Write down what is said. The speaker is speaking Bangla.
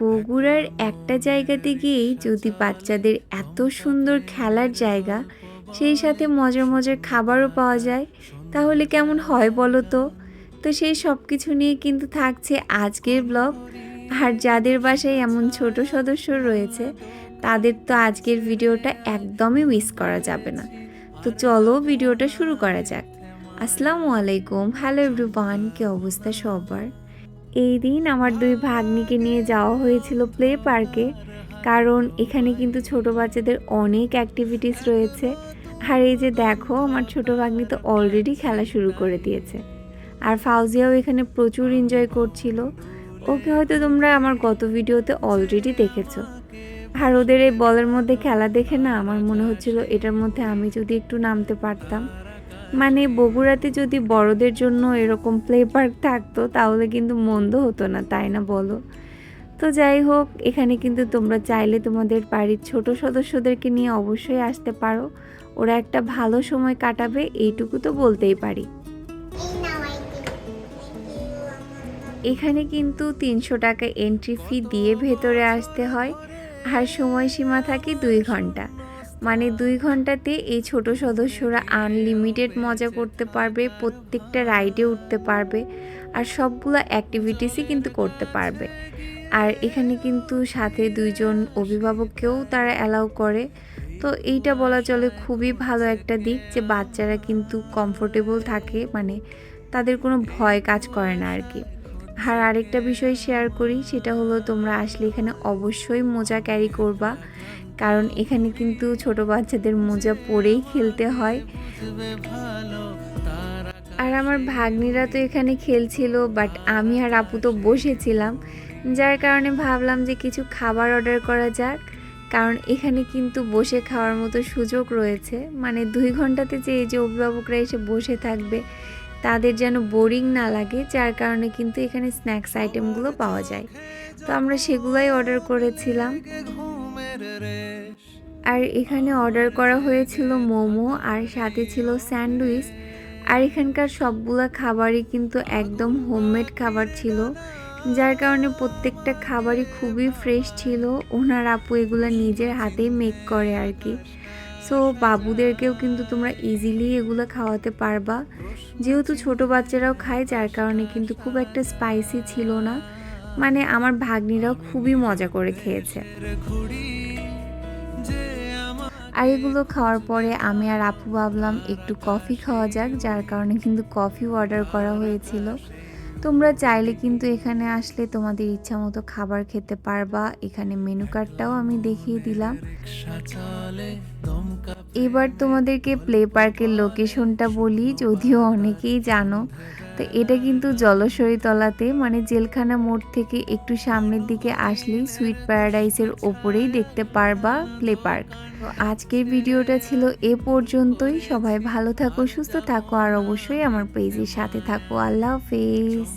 বগুড়ার একটা জায়গাতে গিয়েই যদি বাচ্চাদের এত সুন্দর খেলার জায়গা, সেই সাথে মজার মজার খাবারও পাওয়া যায়, তাহলে কেমন হয় বলো তো। তো সেই সব কিছু নিয়ে কিন্তু থাকছে আজকের ব্লগ। আর যাদের বাসায় এমন ছোট সদস্য রয়েছে, তাদের তো আজকের ভিডিওটা একদমই মিস করা যাবে না। তো চলো ভিডিওটা শুরু করা যাক। আসসালামু আলাইকুম, হ্যালো এভরিওয়ান, কি অবস্থা সবার। এই দিন আমার দুই ভাগ্নিকে নিয়ে যাওয়া হয়েছিল প্লে পার্কে, কারণ এখানে কিন্তু ছোট বাচ্চাদের অনেক অ্যাক্টিভিটিস রয়েছে। আর এই যে দেখো, আমার ছোট ভাগ্নি তো অলরেডি খেলা শুরু করে দিয়েছে। আর ফাউজিয়াও এখানে প্রচুর এনজয় করছিল। ওকে হয়তো তোমরা আমার গত ভিডিওতে অলরেডি দেখেছো। আর ওদের এই বলের মধ্যে খেলা দেখে না আমার মনে হচ্ছিল এটার মধ্যে আমি যদি একটু নামতে পারতাম। মানে বগুড়াতে যদি বড়দের জন্য এরকম প্লে পার্ক থাকতো তাহলে কিন্তু মন্দ হতো না, তাই না বলো। তো যাই হোক, এখানে কিন্তু তোমরা চাইলে তোমাদের বাড়ির ছোট সদস্যদেরকে নিয়ে অবশ্যই আসতে পারো। ওরা একটা ভালো সময় কাটাবে, এইটুকু তো বলতেই পারি। এখানে কিন্তু 300 টাকা এন্ট্রি ফি দিয়ে ভেতরে আসতে হয়। আর সময়সীমা থাকে 2 ঘন্টা। মানে 2 ঘন্টাতে এই ছোট সদস্যরা আনলিমিটেড মজা করতে পারবে, প্রত্যেকটা রাইডে উঠতে পারবে, আর সবগুলো অ্যাক্টিভিটিসই কিন্তু করতে পারবে। আর এখানে কিন্তু সাথে 2 জন অভিভাবককেও তারা অ্যালাউ করে। তো এইটা বলা চলে খুবই ভালো একটা দিক, যে বাচ্চারা কিন্তু কমফোর্টেবল থাকে, মানে তাদের কোনো ভয় কাজ করে না আর কি। আর আরেকটা বিষয় শেয়ার করি, সেটা হলো তোমরা আসলে এখানে অবশ্যই মোজা ক্যারি করবা, কারণ এখানে কিন্তু ছোট বাচ্চাদের মোজা পরেই খেলতে হয়। আর আমার ভাগ্নিরা তো এখানে খেলছিল, বাট আমি আর আপু তো বসেছিলাম, যার কারণে ভাবলাম যে কিছু খাবার অর্ডার করা যাক, কারণ এখানে কিন্তু বসে খাওয়ার মতো সুযোগ রয়েছে। মানে 2 ঘন্টাতে যে এই যে অভিভাবকরা এসে বসে থাকবে, তাদের যেন বোরিং না লাগে, যার কারণে কিন্তু এখানে স্ন্যাক্স আইটেমগুলো পাওয়া যায়। তো আমরা সেগুলাই অর্ডার করেছিলাম। আর এখানে অর্ডার করা হয়েছিল মোমো, আর সাথে ছিল স্যান্ডউইচ। আর এখানকার সবগুলা খাবারই কিন্তু একদম হোমমেড খাবার ছিল, যার কারণে প্রত্যেকটা খাবারই খুবই ফ্রেশ ছিল। ওনার আপু এগুলো নিজের হাতেই মেক করে আর কি। সো বাবুদেরকেও কিন্তু তোমরা ইজিলি এগুলো খাওয়াতে পারবা, যেহেতু ছোট বাচ্চারাও খায়, যার কারণে কিন্তু খুব একটা স্পাইসি ছিল না। মানে আমার ভাগ্নিরাও খুবই মজা করে খেয়েছে। আর এগুলো খাওয়ার পরে আমি আর আপু ভাবলাম একটু কফি খাওয়া যাক, যার কারণে কিন্তু কফিও অর্ডার করা হয়েছিল। তোমরা চাইলে কিন্তু এখানে আসলে তোমাদের ইচ্ছা মতো খাবার খেতে পারবা। এখানে মেনু কার্ডটাও আমি দেখিয়ে দিলাম। এবার তোমাদেরকে প্লে পার্কের লোকেশনটা বলি, যদিও অনেকেই জানো। তো এটা কিন্তু জলসইতলাতে, মানে জেলখানা মোড় থেকে একটু সামনের দিকে আসলেই সুইট প্যারাডাইসের ওপরেই দেখতে পারবা প্লে পার্ক। তো আজকের ভিডিওটা ছিল এ পর্যন্তই। সবাই ভালো থাকো, সুস্থ থাকো, আর অবশ্যই আমার পেজের সাথে থাকো। আল্লাহ হাফেজ।